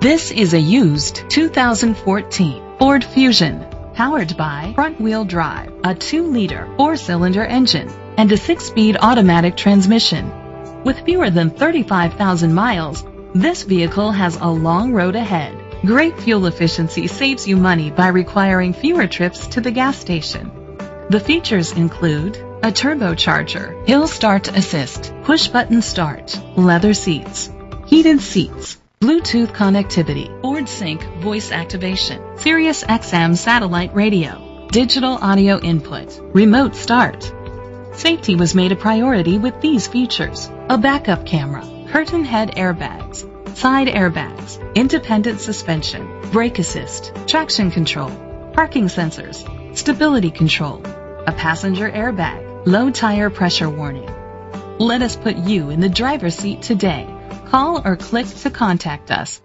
This is a used 2014 Ford Fusion, powered by front-wheel drive, a 2-liter 4-cylinder engine, and a 6-speed automatic transmission. With fewer than 35,000 miles, this vehicle has a long road ahead. Great fuel efficiency saves you money by requiring fewer trips to the gas station. The features include a turbocharger, hill start assist, push-button start, leather seats, heated seats, Bluetooth connectivity, Ford Sync voice activation, Sirius XM satellite radio, digital audio input, remote start. Safety was made a priority with these features: a backup camera, curtain head airbags, side airbags, independent suspension, brake assist, traction control, parking sensors, stability control, a passenger airbag, low tire pressure warning. Let us put you in the driver's seat today. Call or click to contact us.